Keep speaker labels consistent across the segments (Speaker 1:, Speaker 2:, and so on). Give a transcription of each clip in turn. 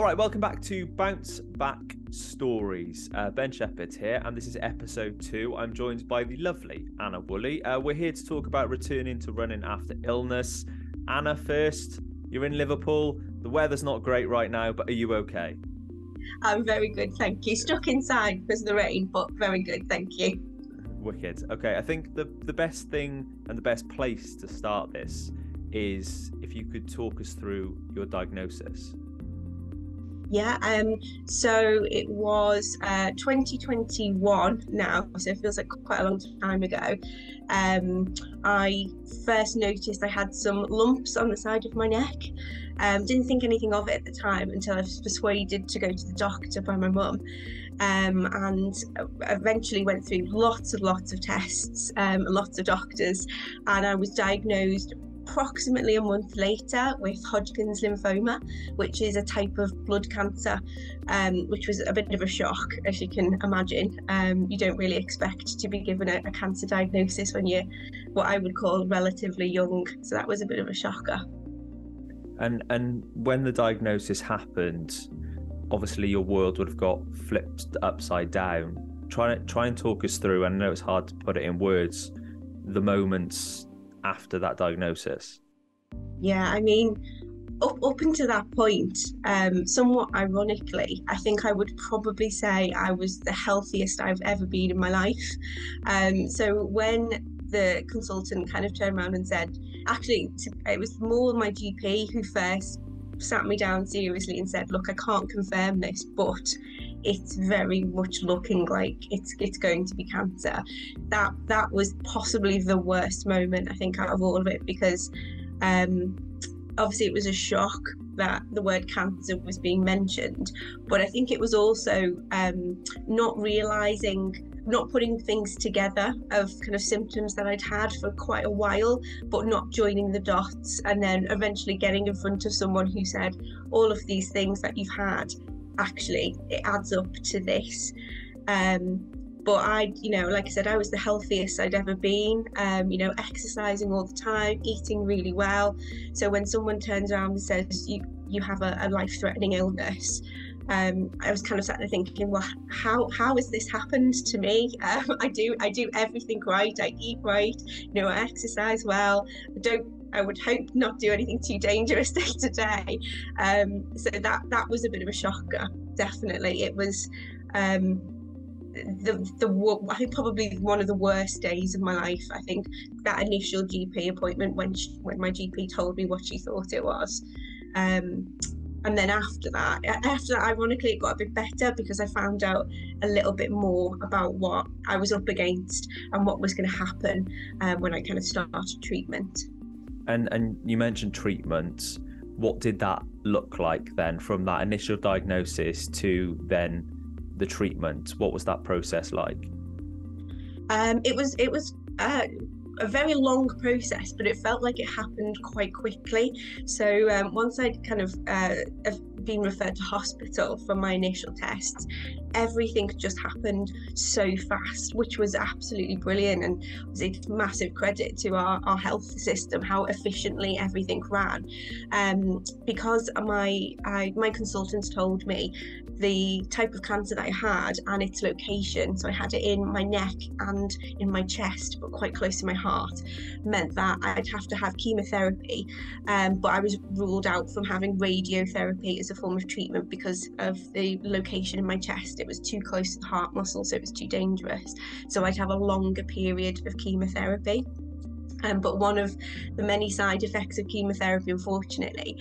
Speaker 1: All right, welcome back to Bounce Back Stories. Ben Sheppard here, and this is episode 2. I'm joined by the lovely Anna Wooley. We're here to talk about returning to running after illness. Anna, first, you're in Liverpool. The weather's not great right now, but are you okay?
Speaker 2: I'm very good, thank you. Stuck inside because of the rain, but very good, thank you.
Speaker 1: Wicked. Okay, I think the best thing and the best place to start this is if you could talk us through your diagnosis.
Speaker 2: Yeah, so it was 2021 now, so it feels like quite a long time ago. I first noticed I had some lumps on the side of my neck. Didn't think anything of it at the time until I was persuaded to go to the doctor by my mum, and eventually went through lots of tests, lots of doctors, and I was diagnosed approximately a month later with Hodgkin's lymphoma, which is a type of blood cancer, which was a bit of a shock, as you can imagine. You don't really expect to be given a cancer diagnosis when you're what I would call relatively young, so that was a bit of a shocker.
Speaker 1: And when the diagnosis happened, obviously your world would have got flipped upside down. Try and talk us through, and I know it's hard to put it in words, the moments after that diagnosis.
Speaker 2: Yeah, I mean, up until that point, somewhat ironically, I think I would probably say I was the healthiest I've ever been in my life. So when the consultant kind of turned around and said, actually, it was more my GP who first sat me down seriously and said, look, I can't confirm this, but it's very much looking like it's going to be cancer. That was possibly the worst moment, I think, out of all of it, because obviously it was a shock that the word cancer was being mentioned, but I think it was also not putting things together of kind of symptoms that I'd had for quite a while, but not joining the dots, and then eventually getting in front of someone who said, all of these things that you've had, actually, it adds up to this. But I, like I said, I was the healthiest I'd ever been, exercising all the time, eating really well. So when someone turns around and says, you have a life-threatening illness, I was kind of sat there thinking, well, how has this happened to me? I do everything right. I eat right. I exercise well. I would hope not do anything too dangerous day to day. So that was a bit of a shocker. Definitely, it was I think probably one of the worst days of my life. I think that initial GP appointment when my GP told me what she thought it was. And then after that, ironically, it got a bit better because I found out a little bit more about what I was up against and what was going to happen when I kind of started treatment.
Speaker 1: And you mentioned treatment. What did that look like then, from that initial diagnosis to then the treatment? What was that process like?
Speaker 2: It was a very long process, but it felt like it happened quite quickly. So once I'd kind of been referred to hospital for my initial tests, everything just happened so fast, which was absolutely brilliant, and it's massive credit to our health system, how efficiently everything ran. Because my consultants told me the type of cancer that I had and its location, so I had it in my neck and in my chest, but quite close to my heart, meant that I'd have to have chemotherapy, but I was ruled out from having radiotherapy as a form of treatment because of the location in my chest. It was too close to the heart muscle, so it was too dangerous. So I'd have a longer period of chemotherapy. But one of the many side effects of chemotherapy, unfortunately,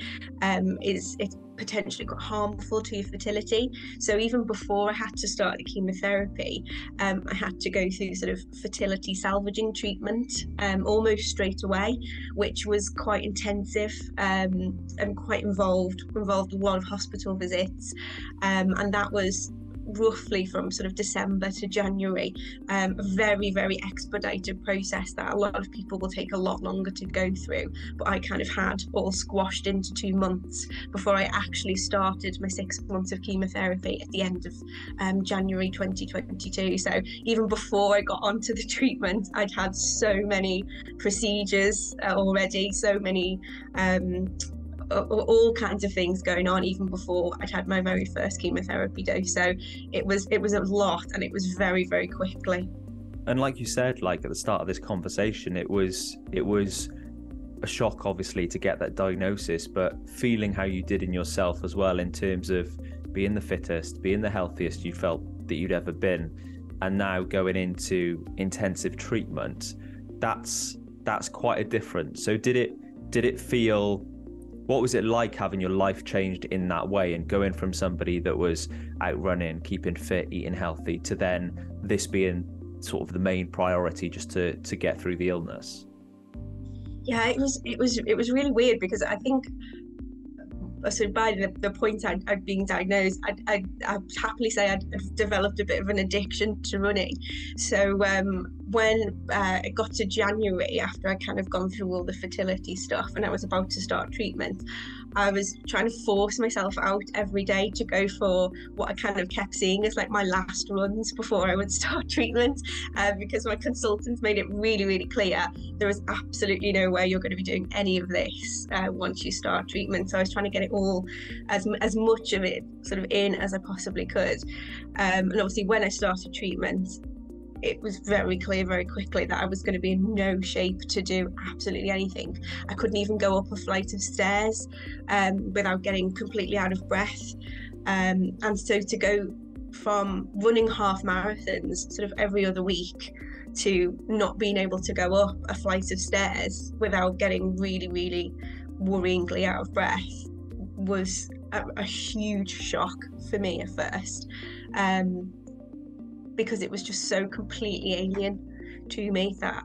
Speaker 2: is it's potentially quite harmful to your fertility. So even before I had to start the chemotherapy, I had to go through sort of fertility salvaging treatment almost straight away, which was quite intensive and quite involved a lot of hospital visits, and that was roughly from sort of December to January, a very, very expedited process that a lot of people will take a lot longer to go through, but I kind of had all squashed into 2 months before I actually started my 6 months of chemotherapy at the end of January 2022. So even before I got onto the treatment, I'd had so many procedures already, so many all kinds of things going on even before I'd had my very first chemotherapy dose. So it was a lot, and it was very, very quickly.
Speaker 1: And like you said, like at the start of this conversation, it was a shock, obviously, to get that diagnosis, but feeling how you did in yourself as well, in terms of being the fittest, being the healthiest you felt that you'd ever been, and now going into intensive treatment, that's quite a difference. So did it feel, what was it like having your life changed in that way, and going from somebody that was out running, keeping fit, eating healthy, to then this being sort of the main priority just to get through the illness?
Speaker 2: Yeah, it was really weird, because I think, so by the point I'd been diagnosed, I'd happily say I'd developed a bit of an addiction to running. So when it got to January, after I kind of gone through all the fertility stuff and I was about to start treatment, I was trying to force myself out every day to go for what I kind of kept seeing as like my last runs before I would start treatment, because my consultants made it really, really clear there is absolutely no way you're going to be doing any of this once you start treatment. So I was trying to get it all, as much of it sort of in as I possibly could. And obviously when I started treatment, it was very clear very quickly that I was going to be in no shape to do absolutely anything. I couldn't even go up a flight of stairs without getting completely out of breath. And so to go from running half marathons sort of every other week to not being able to go up a flight of stairs without getting really, really worryingly out of breath was a huge shock for me at first. Because it was just so completely alien to me that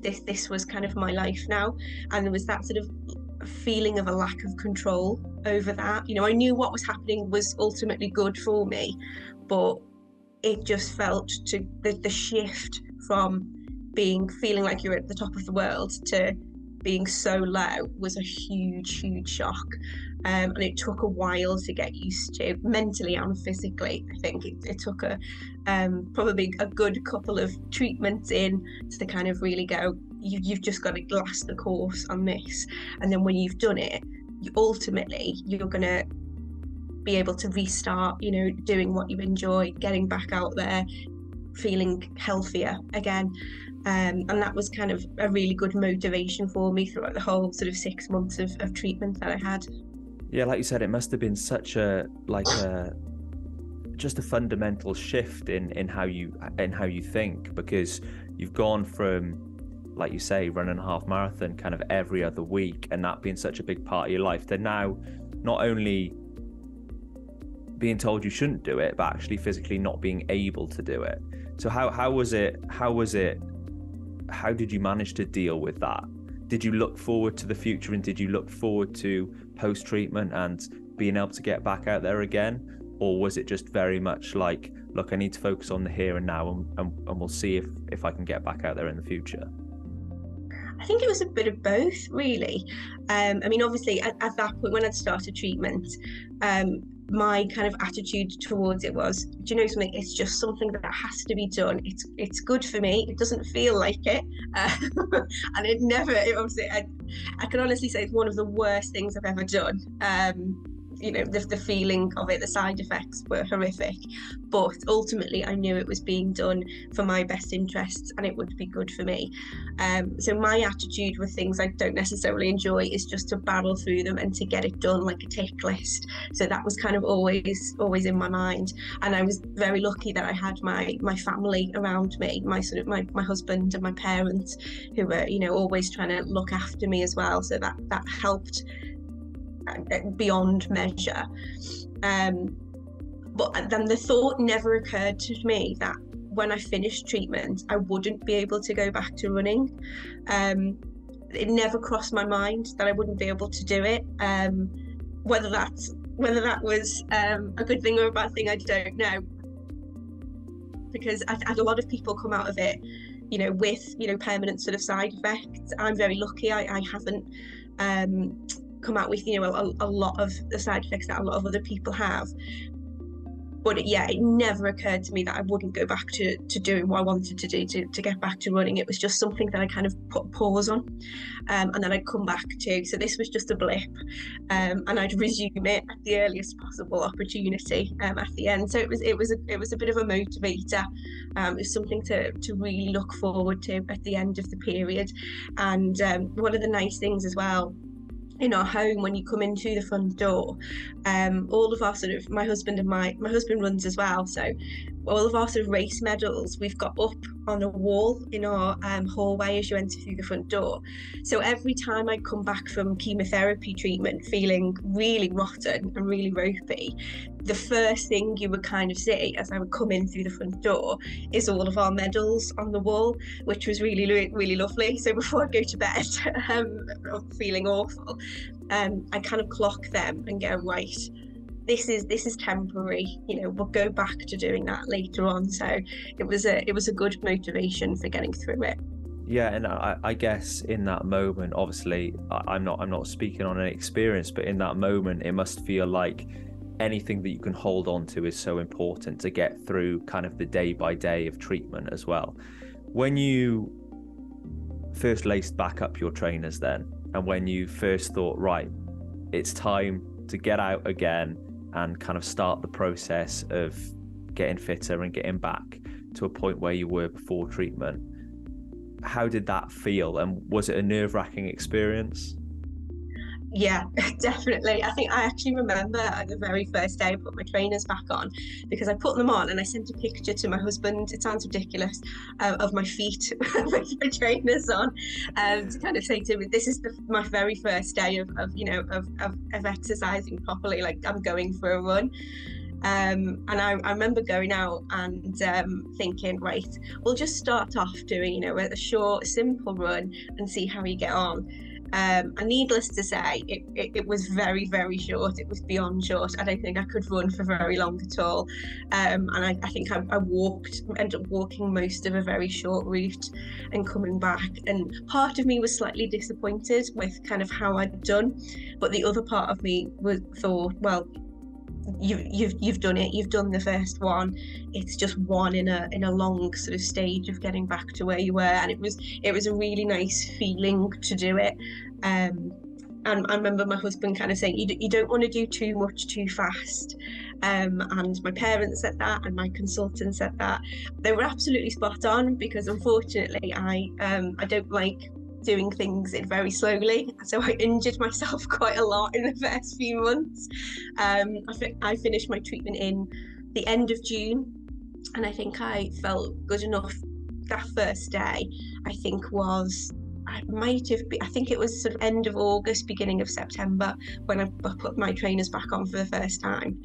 Speaker 2: this was kind of my life now, and there was that sort of feeling of a lack of control over that. You know, I knew what was happening was ultimately good for me, but it just felt to the shift from feeling like you're at the top of the world to being so low was a huge shock. And it took a while to get used to, mentally and physically. I think it took probably a good couple of treatments in to kind of really go, you've just got to last the course on this. And then when you've done it, ultimately you're going to be able to restart, you know, doing what you enjoy, getting back out there, feeling healthier again. And that was kind of a really good motivation for me throughout the whole sort of 6 months of treatment that I had.
Speaker 1: Yeah, like you said, it must have been such just a fundamental shift in how you think, because you've gone from, like you say, running a half marathon kind of every other week, and that being such a big part of your life, to now not only being told you shouldn't do it, but actually physically not being able to do it. So how was it? How did you manage to deal with that? Did you look forward to the future, and did you look forward to post-treatment and being able to get back out there again? Or was it just very much like, look, I need to focus on the here and now, and we'll see if I can get back out there in the future?
Speaker 2: I think it was a bit of both, really. I mean, obviously, at that point, when I'd started treatment, my kind of attitude towards it was, do you know something? It's just something that has to be done. It's good for me. It doesn't feel like it, and obviously, I can honestly say it's one of the worst things I've ever done. You know, the feeling of it, the side effects were horrific, but ultimately I knew it was being done for my best interests and it would be good for me. So my attitude with things I don't necessarily enjoy is just to battle through them and to get it done like a tick list. So that was kind of always in my mind. And I was very lucky that I had my family around me, my husband and my parents, who were, you know, always trying to look after me as well. So that helped beyond measure. But then the thought never occurred to me that when I finished treatment I wouldn't be able to go back to running. It never crossed my mind that I wouldn't be able to do it. Whether that was a good thing or a bad thing, I don't know, because I've had a lot of people come out of it, you know, with, you know, permanent sort of side effects. I'm very lucky I haven't come out with, you know, a lot of the side effects that a lot of other people have. But yeah, it never occurred to me that I wouldn't go back to doing what I wanted to do to get back to running. It was just something that I kind of put a pause on, and then I'd come back to. So this was just a blip, and I'd resume it at the earliest possible opportunity at the end. So it was a bit of a motivator. It was something to really look forward to at the end of the period. And one of the nice things as well, in our home, when you come in through the front door, all of our sort of, my husband runs as well, so all of our sort of race medals we've got up on a wall in our hallway as you enter through the front door. So every time I come back from chemotherapy treatment feeling really rotten and really ropey, the first thing you would kind of see as I would come in through the front door is all of our medals on the wall, which was really, really lovely. So before I go to bed, feeling awful, I kind of clock them and go, right, this is temporary, you know, we'll go back to doing that later on. So it was a good motivation for getting through it.
Speaker 1: Yeah, and I guess in that moment, obviously I'm not speaking on any experience, but in that moment it must feel like anything that you can hold on to is so important to get through kind of the day by day of treatment as well. When you first laced back up your trainers then, and when you first thought, right, it's time to get out again and kind of start the process of getting fitter and getting back to a point where you were before treatment, how did that feel, and was it a nerve-wracking experience?
Speaker 2: Yeah, definitely. I think I actually remember the very first day I put my trainers back on, because I put them on and I sent a picture to my husband, it sounds ridiculous, of my feet with my trainers on, to kind of say to him, this is my very first day of exercising properly, like I'm going for a run. And I remember going out and thinking, right, we'll just start off doing, you know, a short, simple run and see how you get on. And needless to say, it was very, very short. It was beyond short. I don't think I could run for very long at all. And I think I ended up walking most of a very short route and coming back. And part of me was slightly disappointed with kind of how I'd done, but the other part of me thought, well, you've done it. You've done the first one. It's just one in a long sort of stage of getting back to where you were, and it was a really nice feeling to do it. And I remember my husband kind of saying, you don't want to do too much too fast. And my parents said that, and my consultant said that. They were absolutely spot on, because unfortunately I don't like doing things very slowly, so I injured myself quite a lot in the first few months. I finished my treatment in the end of June, and I think I felt good enough that first day. I think it was sort of end of August, beginning of September, when I put my trainers back on for the first time.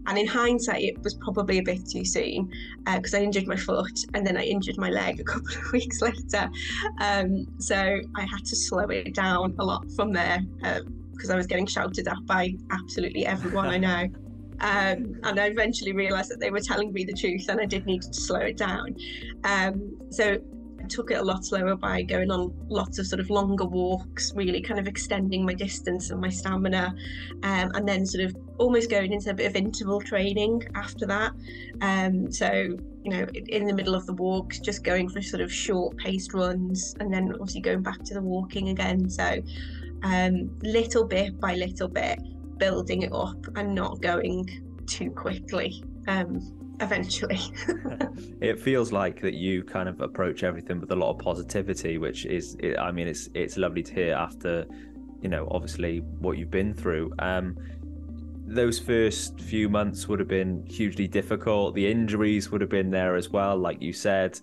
Speaker 2: And in hindsight, it was probably a bit too soon, because I injured my foot and then I injured my leg a couple of weeks later. So I had to slow it down a lot from there, because I was getting shouted at by absolutely everyone I know. And I eventually realised that they were telling me the truth, and I did need to slow it down. So I took it a lot slower by going on lots of sort of longer walks, really kind of extending my distance and my stamina, and then sort of almost going into a bit of interval training after that. So, you know, in the middle of the walks, just going for sort of short paced runs, and then obviously going back to the walking again. So little bit by little bit, building it up and not going too quickly. Eventually.
Speaker 1: It feels like that you kind of approach everything with a lot of positivity, which is, I mean, it's lovely to hear after, you know, obviously what you've been through. Those first few months would have been hugely difficult. The injuries would have been there as well, like you said.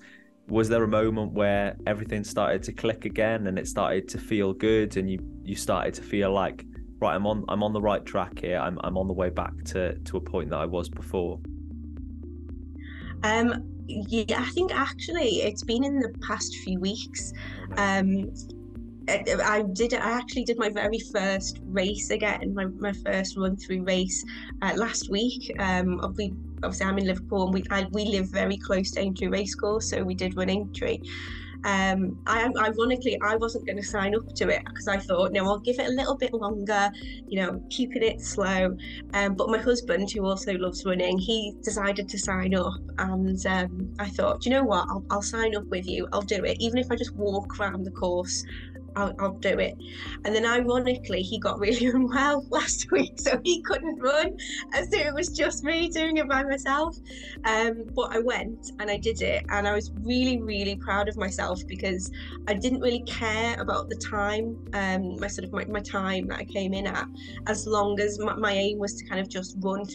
Speaker 1: Was there a moment where everything started to click again and it started to feel good, and you started to feel like, right, I'm on the right track here. I'm on the way back to a point that I was before?
Speaker 2: Yeah, I think actually it's been in the past few weeks. I actually did my very first race again, my first run through race last week. Obviously I'm in Liverpool, and we live very close to Aintree Racecourse, so we did Run Aintree. Ironically, I wasn't going to sign up to it because I thought, no, I'll give it a little bit longer, keeping it slow. But my husband, who also loves running, he decided to sign up, and I thought, do you know what? I'll sign up with you. I'll do it, even if I just walk around the course. I'll do it. And then ironically, he got really unwell last week, so he couldn't run, and so it was just me doing it by myself. But I went and I did it, and I was really, really proud of myself because I didn't really care about the time, my time that I came in at, as long as my aim was to kind of just run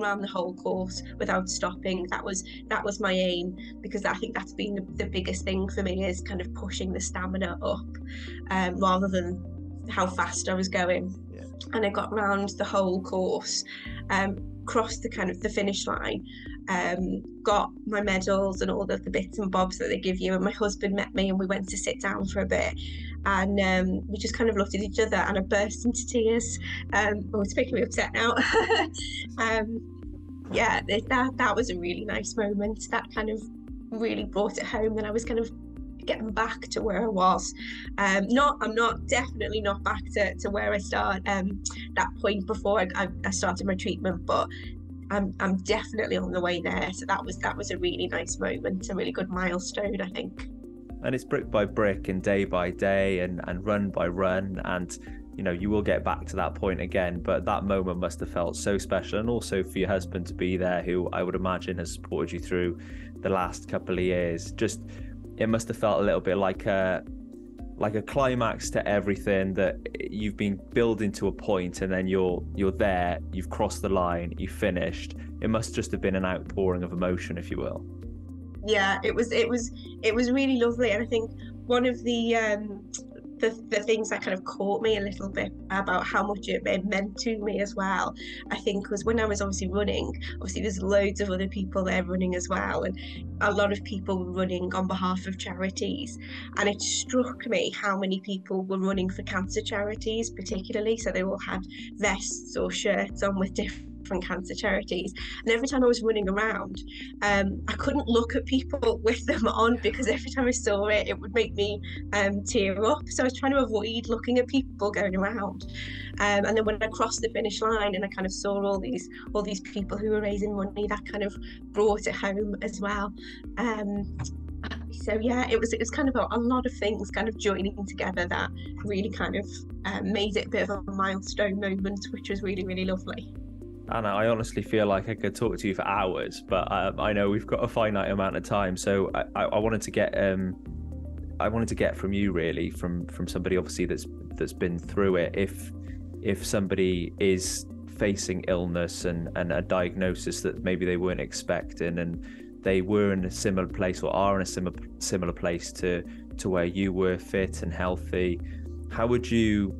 Speaker 2: around the whole course without stopping. That was my aim, because I think that's been the biggest thing for me, is kind of pushing the stamina up. Rather than how fast I was going.
Speaker 1: Yeah.
Speaker 2: And I got round the whole course, crossed the finish line, got my medals and all the bits and bobs that they give you, and my husband met me and we went to sit down for a bit, and we just kind of looked at each other, and I burst into tears. It's making me upset now. That was a really nice moment. That kind of really brought it home that I was kind of getting back to where I was. I'm definitely not back to where I started, that point before I started my treatment, but I'm definitely on the way there. So that was a really nice moment, a really good milestone, I think.
Speaker 1: And it's brick by brick and day by day and run by run, and you will get back to that point again, but that moment must have felt so special, and also for your husband to be there, who I would imagine has supported you through the last couple of years. Just, it must have felt a little bit like a climax to everything that you've been building to a point, and then you're there, you've crossed the line, you've finished. It must just have been an outpouring of emotion, if you will.
Speaker 2: Yeah, it was really lovely, and I think one of the things that kind of caught me a little bit about how much it meant to me as well, I think, was when I was obviously running. Obviously there's loads of other people there running as well, and a lot of people were running on behalf of charities, and it struck me how many people were running for cancer charities particularly. So they all had vests or shirts on with different cancer charities, and every time I was running around, I couldn't look at people with them on, because every time I saw it, it would make me tear up. So I was trying to avoid looking at people going around, and then when I crossed the finish line and I kind of saw all these people who were raising money, that kind of brought it home as well. So yeah, it was kind of a lot of things kind of joining together that really kind of made it a bit of a milestone moment, which was really, really lovely.
Speaker 1: Anna, I honestly feel like I could talk to you for hours, but I know we've got a finite amount of time. So I wanted to get from you, really, from somebody obviously that's been through it. If somebody is facing illness and a diagnosis that maybe they weren't expecting, and they were in a similar place or are in a similar place to where you were, fit and healthy, how would you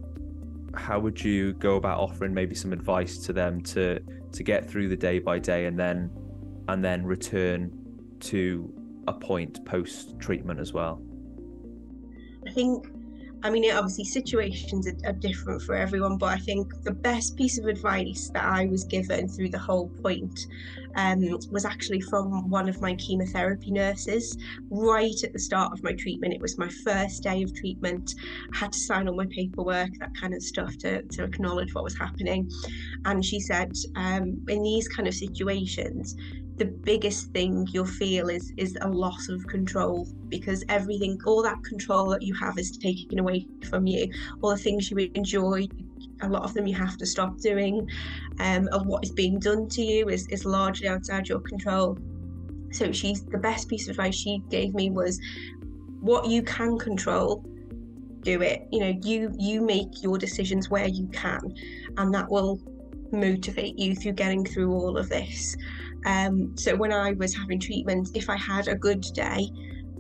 Speaker 1: go about offering maybe some advice to them to get through the day by day and then return to a point post treatment as well?
Speaker 2: I mean, obviously situations are different for everyone, but I think the best piece of advice that I was given through the whole point was actually from one of my chemotherapy nurses right at the start of my treatment. It was my first day of treatment. I had to sign all my paperwork, that kind of stuff, to acknowledge what was happening. And she said, in these kind of situations, the biggest thing you'll feel is a loss of control, because all that control that you have is taken away from you. All the things you enjoy, a lot of them you have to stop doing, and what is being done to you is largely outside your control. So the best piece of advice she gave me was, what you can control, do it. You make your decisions where you can, and that will motivate you through getting through all of this. So when I was having treatment, if I had a good day,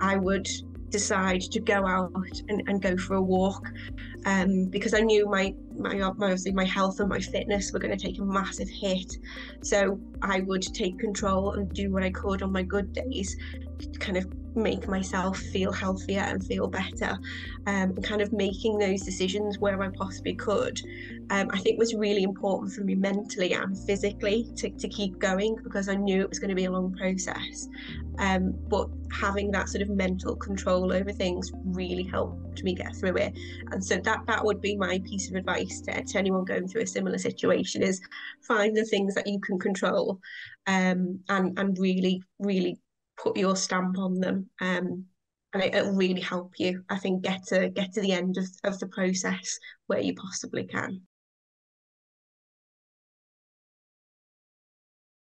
Speaker 2: I would decide to go out and go for a walk, because I knew my health and my fitness were going to take a massive hit. So I would take control and do what I could on my good days to kind of make myself feel healthier and feel better, and kind of making those decisions where I possibly could, I think was really important for me mentally and physically to keep going, because I knew it was going to be a long process. But having that sort of mental control over things really helped me get through it. And so that would be my piece of advice to anyone going through a similar situation, is find the things that you can control, and really, really put your stamp on them, and it'll really help you, I think, get to the end of the process where you possibly can.